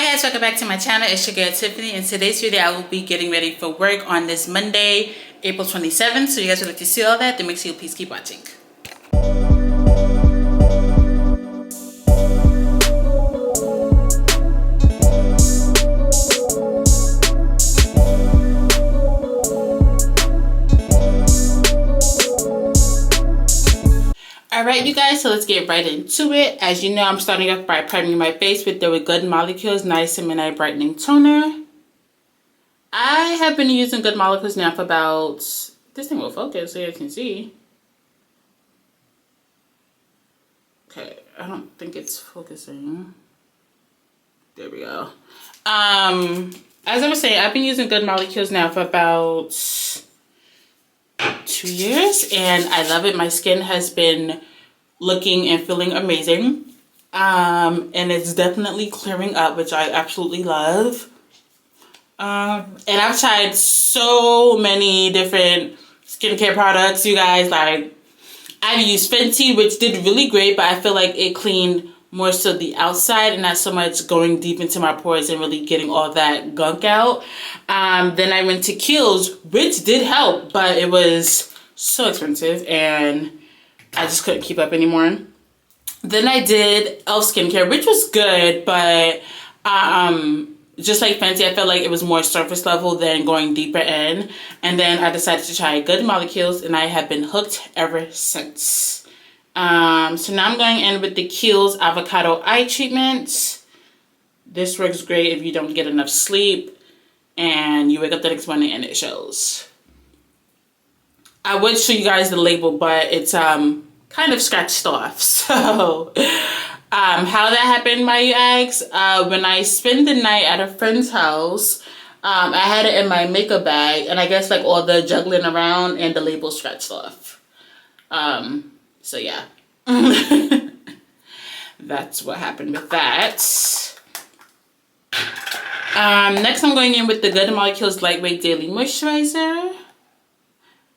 Hi guys, welcome back to my channel. It's your girl Tiffany. In today's video, I will be getting ready for work on this Monday, April 27th. So you guys would like to see all that, then make sure you please keep watching. Alright you guys, so let's get right into it. As you know, I'm starting off by priming my face with the Good Molecules Niacinamide Brightening Toner. I have been using Good Molecules now for about, this thing will focus so you can see. Okay, I don't think it's focusing. There we go. As I was saying, I've been using Good Molecules now for about 2 years and I love it. My skin has been looking and feeling amazing, and it's definitely clearing up, which I absolutely love. And I've tried so many different skincare products, you guys. Like, I've used Fenty, which did really great, but I feel like it cleaned more so the outside and not so much going deep into my pores and really getting all that gunk out. Then I went to Kiehl's, which did help, but it was so expensive and I just couldn't keep up anymore. Then I did e.l.f. skincare, which was good, but just like Fenty, I felt like it was more surface level than going deeper in. And then I decided to try Good Molecules, and I have been hooked ever since. So now I'm going in with the Kiehl's Avocado Eye Treatment. This works great if you don't get enough sleep and you wake up the next morning and it shows. I would show you guys the label, but it's kind of scratched off. So how that happened, my ask, when I spent the night at a friend's house, I had it in my makeup bag, and I guess like all the juggling around and the label scratched off. So yeah. That's what happened with that. Next I'm going in with the Good Molecules Lightweight Daily Moisturizer.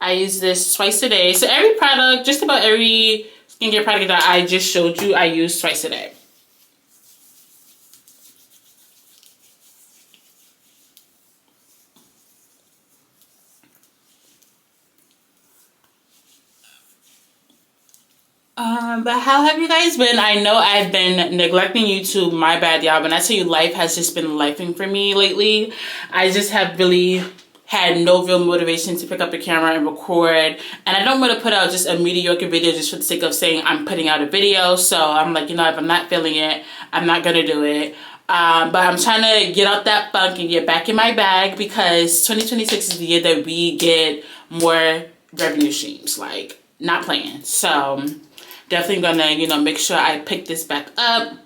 I use this twice a day. So every product, just about every skincare product that I just showed you, I use twice a day. But how have you guys been? I know I've been neglecting YouTube. My bad, y'all. When I tell you life has just been lifing for me lately, I just have really had no real motivation to pick up a camera and record, and I don't want to put out just a mediocre video just for the sake of saying I'm putting out a video. So I'm like, you know, if I'm not feeling it, I'm not gonna do it. But I'm trying to get out that funk and get back in my bag, because 2026 is the year that we get more revenue streams, like not playing. So definitely gonna, you know, make sure I pick this back up.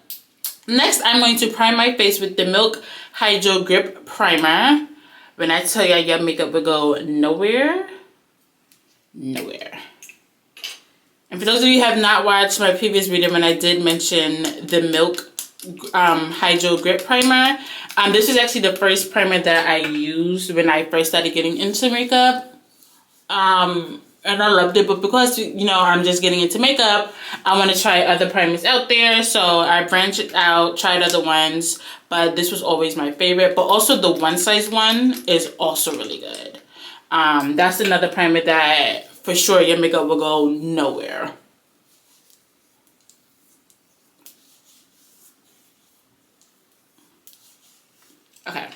Next, I'm going to prime my face with the Milk Hydro Grip Primer. When I tell y'all, your makeup will go nowhere. Nowhere. And for those of you who have not watched my previous video when I did mention the Milk Hydro Grip Primer, this is actually the first primer that I used when I first started getting into makeup. And I loved it, but because, you know, I'm just getting into makeup, I want to try other primers out there. So I branched out, tried other ones, but this was always my favorite. But also the one size one is also really good. That's another primer that for sure your makeup will go nowhere. Okay.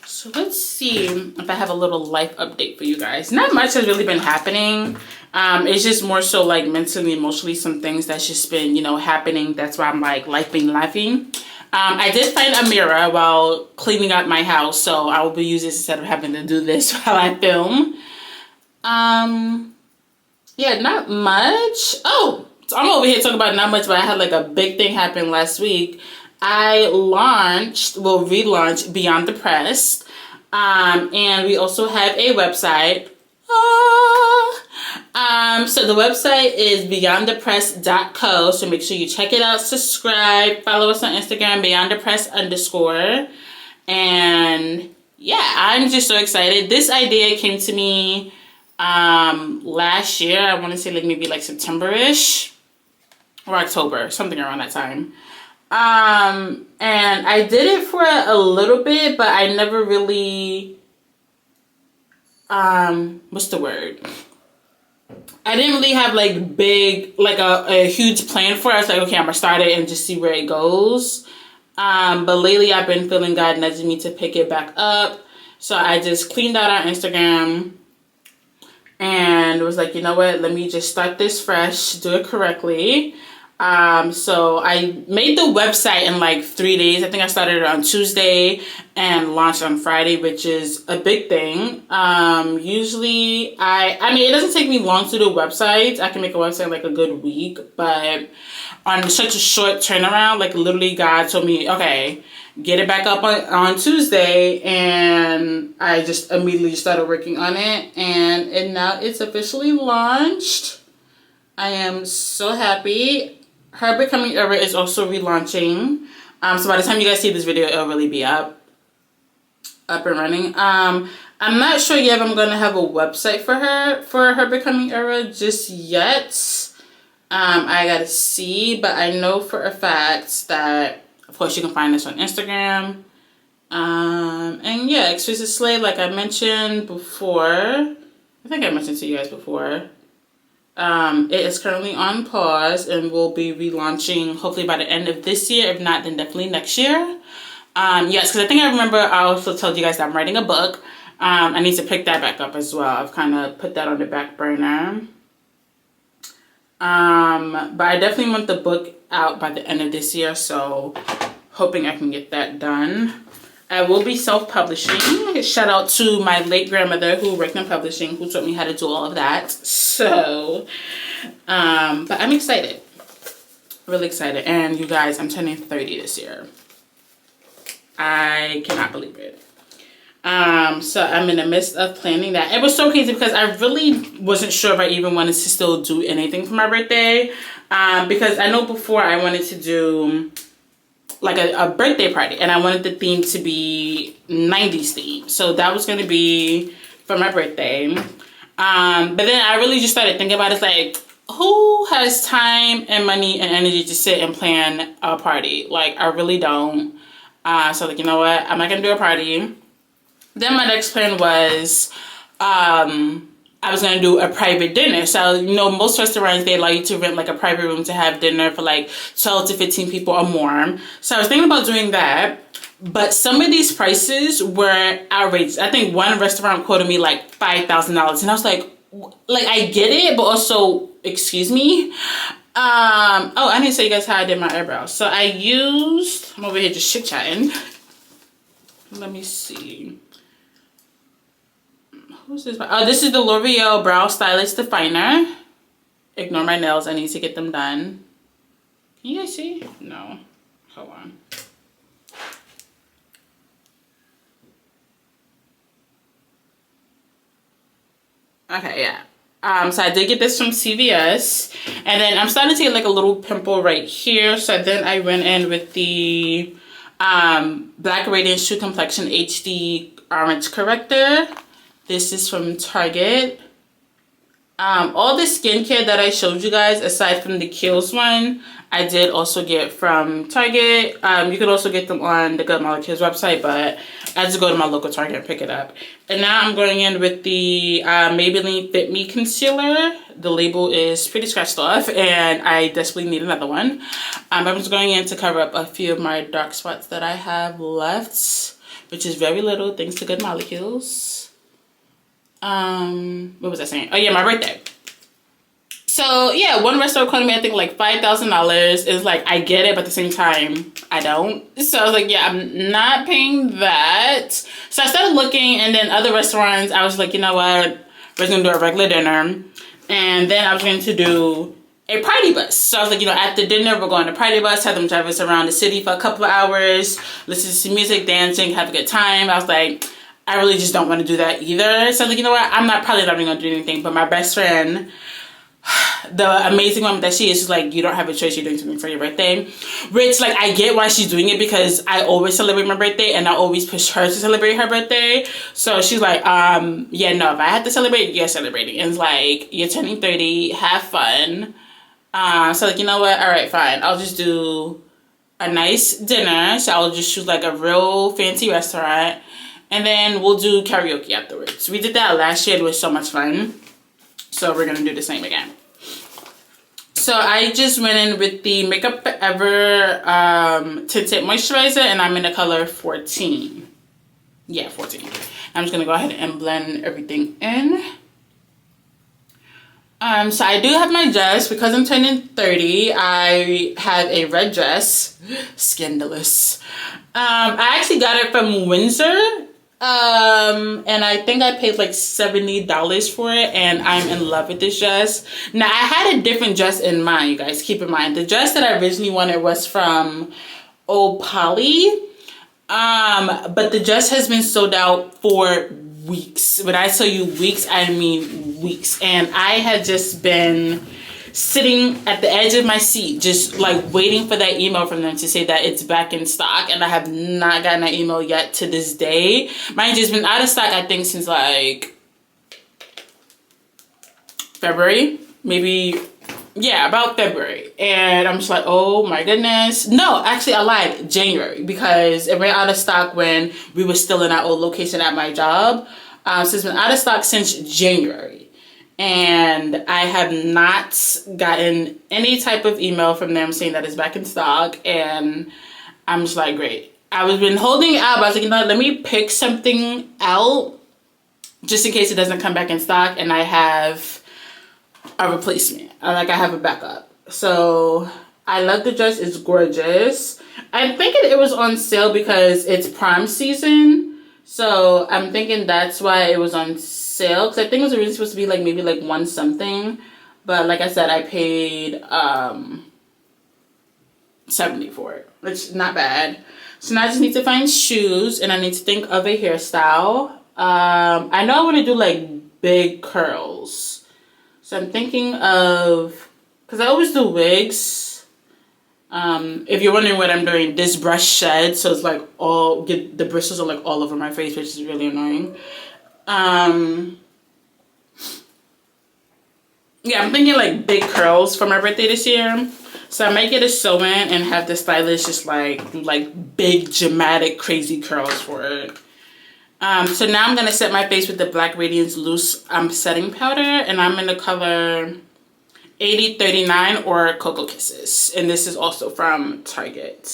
So let's see if I have a little life update for you guys. Not much has really been happening. It's just more so like mentally, emotionally, some things that's just been, you know, happening. That's why I'm like laughing. I did find a mirror while cleaning up my house, so I will be using this instead of having to do this while I film. Yeah, not much. Oh, so I'm over here talking about not much, but I had like a big thing happen last week. I relaunched Beyond the Press. And we also have a website. So the website is beyondthepress.co. So make sure you check it out, subscribe, follow us on Instagram, beyondthepress_. And yeah, I'm just so excited. This idea came to me last year. I want to say like maybe like September-ish. or October, something around that time. And I did it for a little bit, but I never really, what's the word? I didn't really have like big, like a huge plan for it. I was like, okay, I'm gonna start it and just see where it goes. But lately I've been feeling God nudging me to pick it back up. So I just cleaned out our Instagram and was like, you know what, let me just start this fresh, do it correctly. So I made the website in like 3 days. I think I started it on Tuesday and launched on Friday, which is a big thing. Usually I mean, it doesn't take me long to do websites. I can make a website in like a good week, but on such a short turnaround, like literally God told me, okay, get it back up on Tuesday, and I just immediately started working on it, and now it's officially launched. I am so happy. Her Becoming Era is also relaunching. So by the time you guys see this video, it'll really be up and running. I'm not sure yet if I'm gonna have a website for her Becoming Era just yet. I gotta see, but I know for a fact that, of course, you can find this on Instagram. And yeah, Exquisite Slay, like I mentioned before. I think I mentioned to you guys before. It is currently on pause and will be relaunching hopefully by the end of this year. If not, then definitely next year. Yes, because I think I remember I also told you guys that I'm writing a book. I need to pick that back up as well. I've kind of put that on the back burner. But I definitely want the book out by the end of this year, so hoping I can get that done. I will be self-publishing. Shout out to my late grandmother who worked in publishing, who taught me how to do all of that. So, but I'm excited. Really excited. And you guys, I'm turning 30 this year. I cannot believe it. So I'm in the midst of planning that. It was so crazy because I really wasn't sure if I even wanted to still do anything for my birthday. Because I know before I wanted to do like a birthday party, and I wanted the theme to be 90s theme. So that was going to be for my birthday. But then I really just started thinking about it. It's like, who has time and money and energy to sit and plan a party? Like, I really don't. So like, you know what? I'm not going to do a party. Then my next plan was, I was going to do a private dinner. So, you know, most restaurants, they allow you to rent like a private room to have dinner for like 12 to 15 people or more. So I was thinking about doing that. But some of these prices were outrageous. I think one restaurant quoted me like $5,000. And I was like, I get it, but also, excuse me. Oh, I didn't say you guys how I did my eyebrows. So I used, I'm over here just chit-chatting. Let me see. Who's this? Oh, this is the L'Oreal Brow Stylist Definer. Ignore my nails. I need to get them done. Can you guys see? No. Hold on. Okay, yeah. So I did get this from CVS. And then I'm starting to get like a little pimple right here. So then I went in with the Black Radiance True Complexion HD Orange Corrector. This is from Target. All the skincare that I showed you guys, aside from the Kiehl's one, I did also get from Target. You can also get them on the Good Molecules website, but I just go to my local Target and pick it up. And now I'm going in with the Maybelline Fit Me Concealer. The label is pretty scratched off, and I desperately need another one. I'm just going in to cover up a few of my dark spots that I have left, which is very little, thanks to Good Molecules. What was I saying? Oh yeah, my birthday. So yeah, one restaurant quoted me, I think like $5,000. Is like, I get it, but at the same time, I don't. So I was like, yeah, I'm not paying that. So I started looking, and then other restaurants, I was like, you know what? We're gonna do a regular dinner. And then I was going to do a party bus. So I was like, you know, at the dinner, we're going to party bus, have them drive us around the city for a couple of hours, listen to some music, dancing, have a good time. I was like, I really just don't want to do that either. So I was like, you know what? I'm probably not even going to do anything. But my best friend, the amazing woman that she is, she's like, you don't have a choice. You're doing something for your birthday. Which, like, I get why she's doing it, because I always celebrate my birthday and I always push her to celebrate her birthday. So she's like, yeah, no, if I had to celebrate, you're celebrating. And it's like, you're turning 30, have fun. So like, you know what? All right, fine. I'll just do a nice dinner. So I'll just choose like a real fancy restaurant. And then we'll do karaoke afterwards. We did that last year. It was so much fun. So we're going to do the same again. So I just went in with the Makeup Forever Tinted Moisturizer. And I'm in the color 14. Yeah, 14. I'm just going to go ahead and blend everything in. So I do have my dress. Because I'm turning 30, I have a red dress. Scandalous. I actually got it from Windsor. And I think I paid like $70 for it, and I'm in love with this dress. Now, I had a different dress in mind, you guys. Keep in mind, the dress that I originally wanted was from Old Polly. But the dress has been sold out for weeks. When I tell you weeks, I mean weeks. And I had just been sitting at the edge of my seat, just like waiting for that email from them to say that it's back in stock, and I have not gotten that email yet to this day. Mind you, it's been out of stock, I think, since like February, maybe. Yeah, about February. And I'm just like, oh my goodness. No, actually I lied, January, because it went out of stock when we were still in our old location at my job. So it's been out of stock since January. And I have not gotten any type of email from them saying that it's back in stock. And I'm just like, great. I was been holding it out, but I was like, you know what, let me pick something out just in case it doesn't come back in stock and I have a replacement. I have a backup. So I love the dress. It's gorgeous. I'm thinking it was on sale because it's prime season. So I'm thinking that's why it was on sale. Because I think it was originally supposed to be like maybe like one something. But like I said, I paid $70 for it, which is not bad. So now I just need to find shoes and I need to think of a hairstyle. I know I want to do like big curls. So I'm thinking of, because I always do wigs. If you're wondering what I'm doing, this brush sheds, so it's like the bristles are like all over my face, which is really annoying. Yeah, I'm thinking like big curls for my birthday this year. So I might get a sew-in and have the stylist just like do like big dramatic crazy curls for it. So now I'm going to set my face with the Black Radiance Loose setting powder, and I'm in the color 8039 or Cocoa Kisses, and this is also from Target.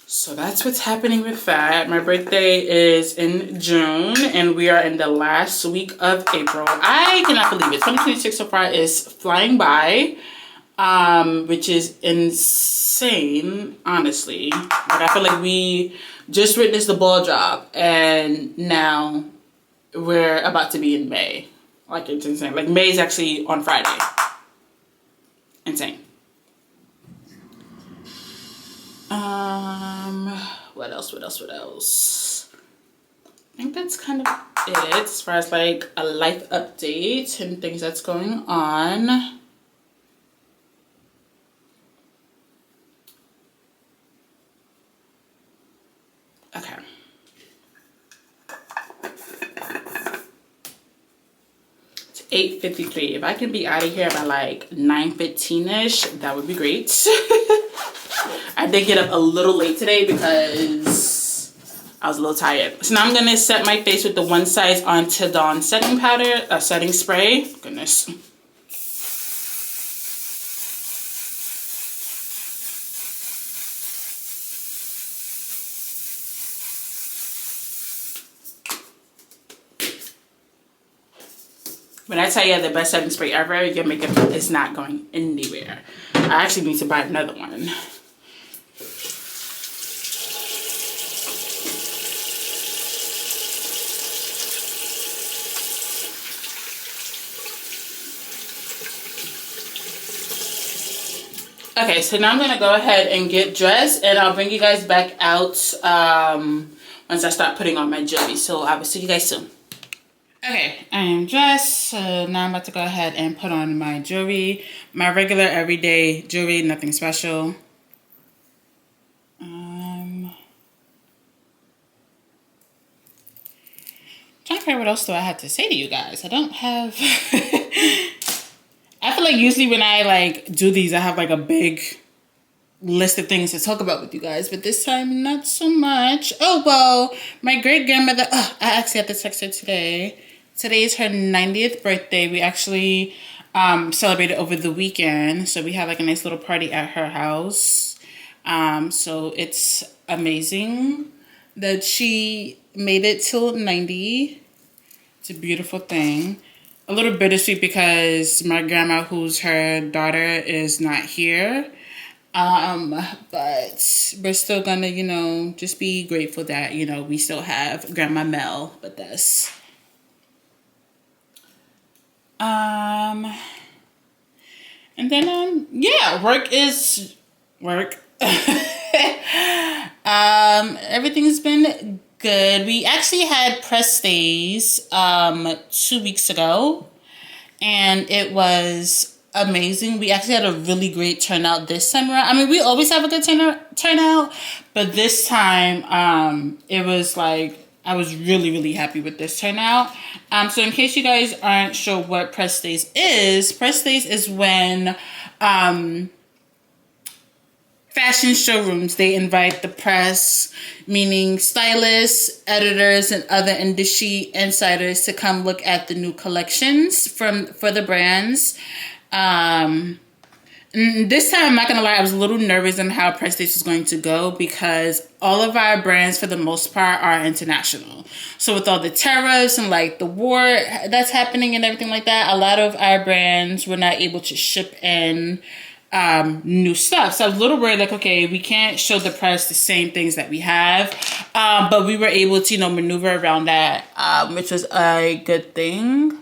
So that's what's happening with that. My birthday is in June, and we are in the last week of April. I cannot believe it. 2026 so far is flying by, which is insane, honestly. But I feel like we just witnessed the ball drop, and now we're about to be in May. Like, it's insane. Like, May is actually on Friday. Insane. What else? I think that's kind of it as far as like a life update and things that's going on. Okay. It's 8:53. If I can be out of here by like 9:15-ish, that would be great. I did get up a little late today because I was a little tired. So now I'm going to set my face with the One Size Until Dawn setting powder, setting spray. Goodness. When I tell you the best setting spray ever, your makeup is not going anywhere. I actually need to buy another one. Okay, so now I'm going to go ahead and get dressed, and I'll bring you guys back out once I start putting on my jewelry. So I will see you guys soon. Okay, I am dressed, so now I'm about to go ahead and put on my jewelry. My regular everyday jewelry, nothing special. Trying to figure out what else do I have to say to you guys. I don't have I feel like usually when I like do these, I have like a big list of things to talk about with you guys, but this time not so much. Oh well, my great grandmother. Oh, I actually had to text her today. Today is her 90th birthday. We actually celebrated over the weekend, so we had like a nice little party at her house. So it's amazing that she made it till 90. It's a beautiful thing. A little bittersweet because my grandma, who's her daughter, is not here. But we're still gonna, you know, just be grateful that, you know, we still have Grandma Mel with us. And then, yeah, work is work. Everything's been good. We actually had press days, 2 weeks ago, and it was amazing. We actually had a really great turnout this time around. I mean, we always have a good turnout, but this time, it was like, I was really, really happy with this turnout. So in case you guys aren't sure what press days is when, fashion showrooms, they invite the press, meaning stylists, editors, and other industry insiders to come look at the new collections for the brands. This time, I'm not gonna lie, I was a little nervous on how press days was going to go because all of our brands, for the most part, are international. So with all the tariffs and like the war that's happening and everything like that, a lot of our brands were not able to ship in new stuff. So I was a little worried, like, okay, we can't show the press the same things that we have. But we were able to, you know, maneuver around that, which was a good thing. I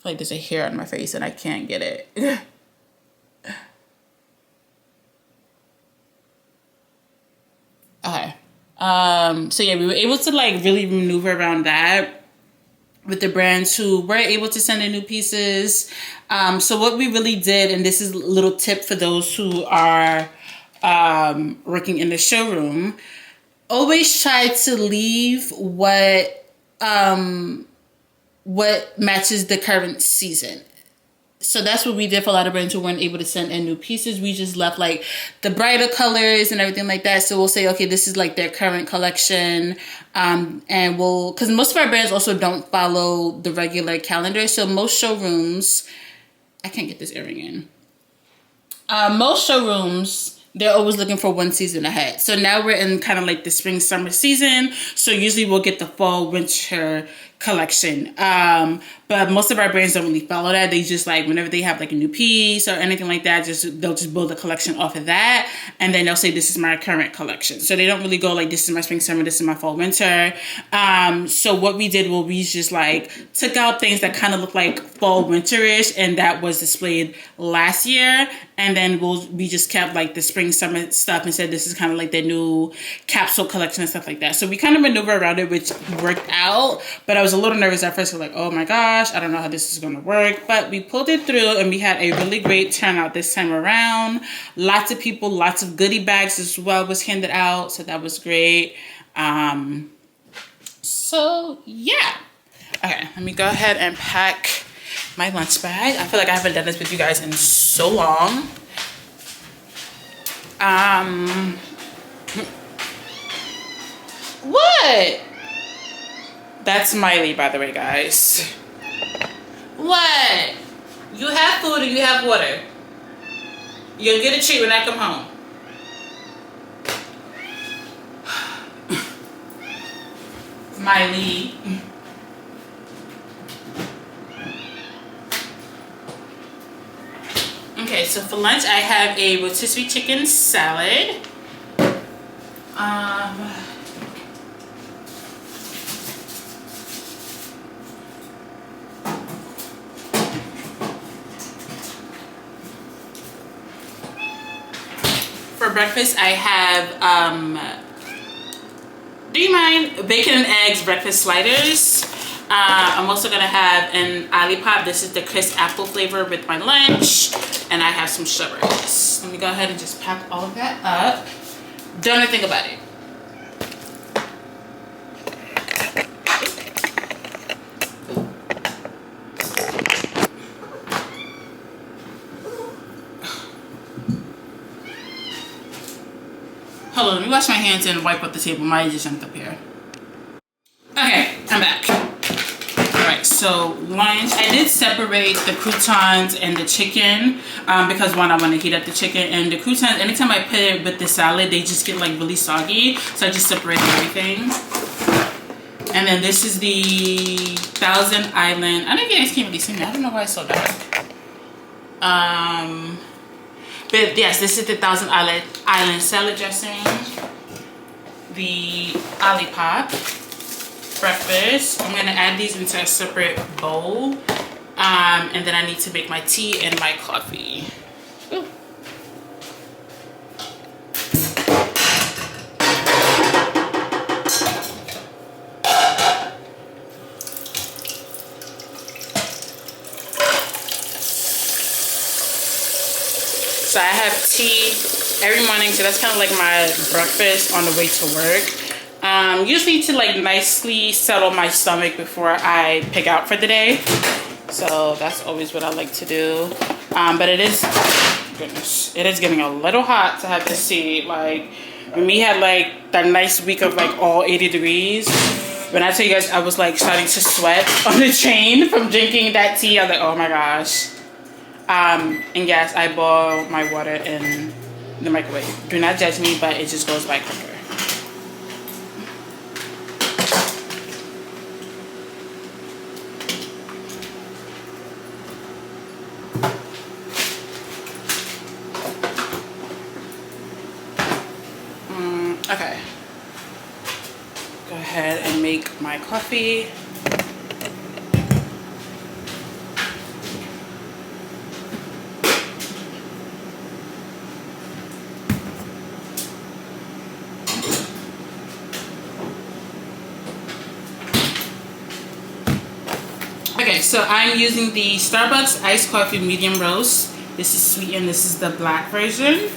feel like there's a hair on my face and I can't get it. Okay. So yeah, we were able to like really maneuver around that with the brands who were able to send in new pieces. So what we really did, and this is a little tip for those who are working in the showroom, always try to leave what matches the current season. So that's what we did for a lot of brands who weren't able to send in new pieces. We just left like the brighter colors and everything like that. So we'll say, okay, this is like their current collection. And because most of our brands also don't follow the regular calendar. So most showrooms, I can't get this earring in. Most showrooms, they're always looking for one season ahead. So now we're in kind of like the spring, summer season. So usually we'll get the fall, winter collection. But most of our brands don't really follow that. They just like, whenever they have like a new piece or anything like that, they'll just build a collection off of that. And then they'll say, this is my current collection. So they don't really go like, this is my spring, summer, this is my fall, winter. So what we did was we just like took out things that kind of look like fall, winterish, and that was displayed last year. And then we just kept like the spring, summer stuff and said, this is kind of like their new capsule collection and stuff like that. So we kind of maneuver around it, which worked out. But I was a little nervous at first. Like, oh my gosh, I don't know how this is going to work. But we pulled it through and we had a really great turnout this time around. Lots of people, lots of goodie bags as well was handed out. So that was great. So yeah. Okay, let me go ahead and pack my lunch bag. I feel like I haven't done this with you guys in so long. What? That's Miley, by the way, guys. What? You have food and you have water. You'll get a treat when I come home. Miley. Okay, so for lunch I have a rotisserie chicken salad. For breakfast I have do you mind bacon and eggs breakfast sliders. I'm also gonna have an olipop. This is the crisp apple flavor with my lunch, and I have some strawberries. Let me go ahead and just pack all of that up. Don't even think about it. Hold on, let me wash my hands and wipe up the table. Mine just jumped up here. Okay, I'm back. Alright, so lunch. I did separate the croutons and the chicken because one, I want to heat up the chicken, and the croutons, anytime I put it with the salad, they just get like really soggy. So I just separated everything. And then this is the Thousand Island. I know you guys can't really see me. I don't know why it's so dark. But yes, this is the Thousand Island salad dressing. The Olipop breakfast. I'm gonna add these into a separate bowl. And then I need to make my tea and my coffee. Ooh. So I have tea every morning, so that's kind of like my breakfast on the way to work. Usually to like nicely settle my stomach before I pick out for the day. So that's always what I like to do. But it is, goodness, it is getting a little hot to have this tea. Like when we had like that nice week of like all 80 degrees, when I tell you guys I was like starting to sweat on the train from drinking that tea, I was like, oh my gosh. And yes, I boil my water in the microwave. Do not judge me, but it just goes by quicker. Okay. Go ahead and make my coffee. Okay, so I'm using the Starbucks iced coffee medium roast. This is sweet and this is the black version.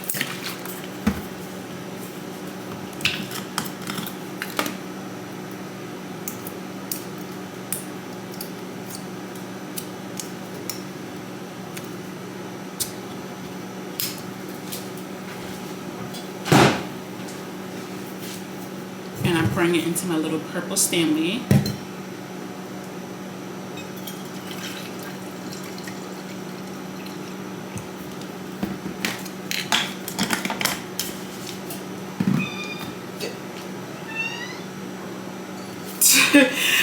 And I'm pouring it into my little purple Stanley.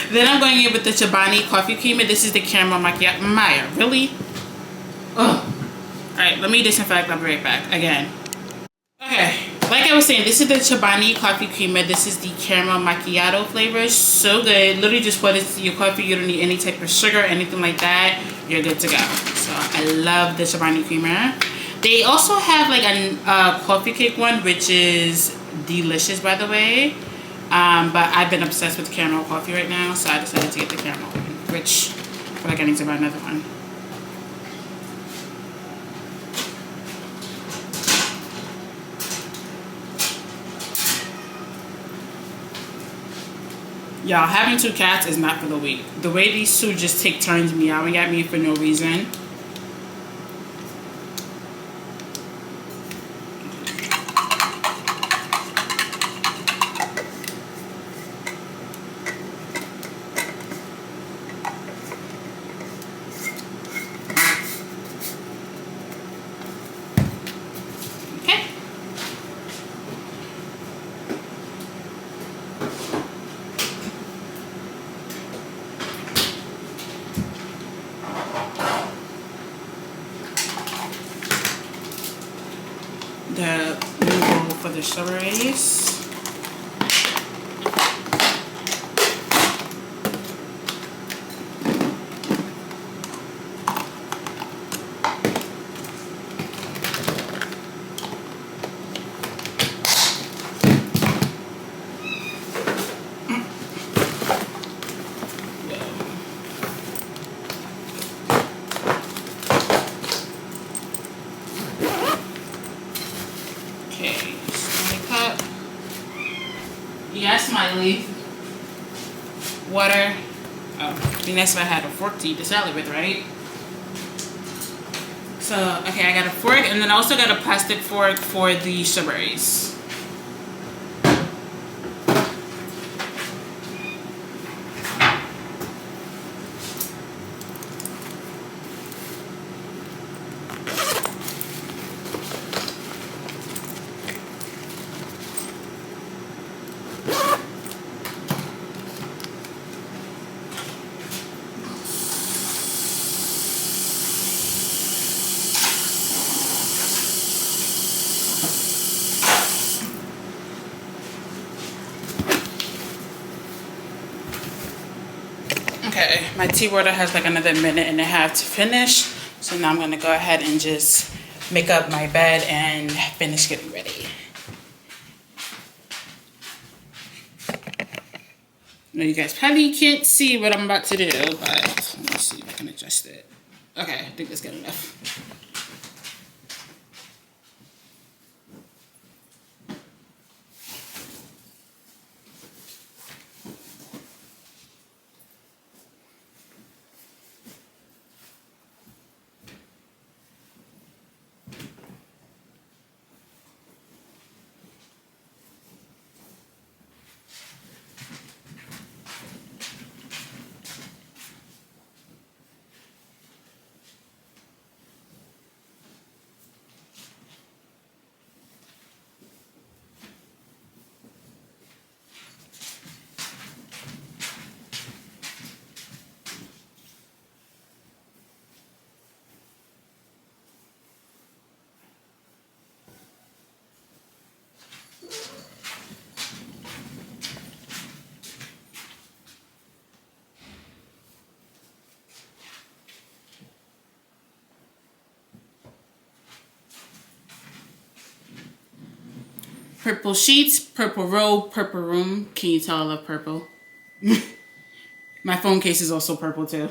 Then I'm going in with the Chobani coffee creamer. This is the caramel macchiato. Maya, really? Oh. Alright, let me disinfect. I'll be right back. Again. Okay, like I was saying, this is the Chobani coffee creamer. This is the caramel macchiato flavor. So good. Literally just put it to your coffee. You don't need any type of sugar or anything like that. You're good to go. So I love the Chobani creamer. They also have like a coffee cake one, which is delicious, by the way. But I've been obsessed with caramel coffee right now, so I decided to get the caramel one, which I feel like I need to buy another one. Y'all, having two cats is not for the weak. The way these two just take turns meowing at me for no reason. The new bowl for the strawberries. Yes, Smiley. Water. Oh, I think that's what I had a fork to eat the salad with, right? So, okay, I got a fork, and then I also got a plastic fork for the strawberries. Okay, my tea water has like another minute and a half to finish. So now I'm gonna go ahead and just make up my bed and finish getting ready. Now you guys probably can't see what I'm about to do, but let me see if I can adjust it. Okay, I think that's good enough. Purple sheets, purple robe, purple room. Can you tell I love purple? My phone case is also purple too.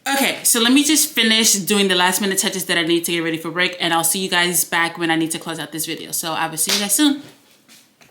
Okay, so let me just finish doing the last minute touches that I need to get ready for break, and I'll see you guys back when I need to close out this video. So I will see you guys soon.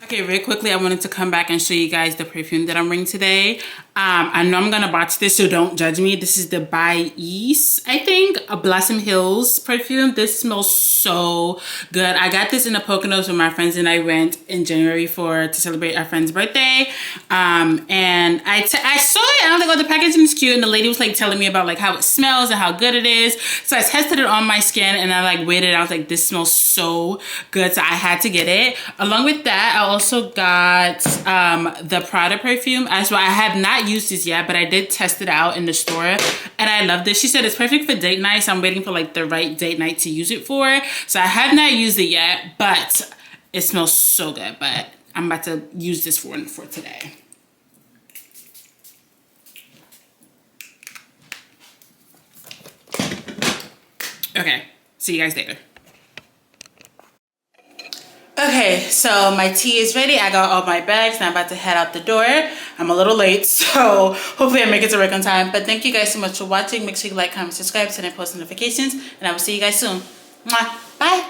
Okay, really quickly, I wanted to come back and show you guys the perfume that I'm wearing today. I know I'm gonna botch this, so don't judge me. This is the By East, I think, a Blossom Hills perfume. This smells so good. I got this in the Poconos when my friends and I went in January to celebrate our friend's birthday. And I saw it and I was like, oh, the packaging is cute. And the lady was like telling me about like how it smells and how good it is. So I tested it on my skin and I like waited. I was like, this smells so good. So I had to get it. Along with that, I also got the Prada perfume as well. I have not used this yet, but I did test it out in the store and I love this. She said it's perfect for date night, so I'm waiting for like the right date night to use it for. So I have not used it yet, but it smells so good. But I'm about to use this for today. Okay, see you guys later. Okay, so my tea is ready. I got all my bags and I'm about to head out the door. I'm a little late, so hopefully I make it to work on time. But thank you guys so much for watching. Make sure you like, comment, subscribe, turn on post notifications, and I will see you guys soon. Mwah. Bye.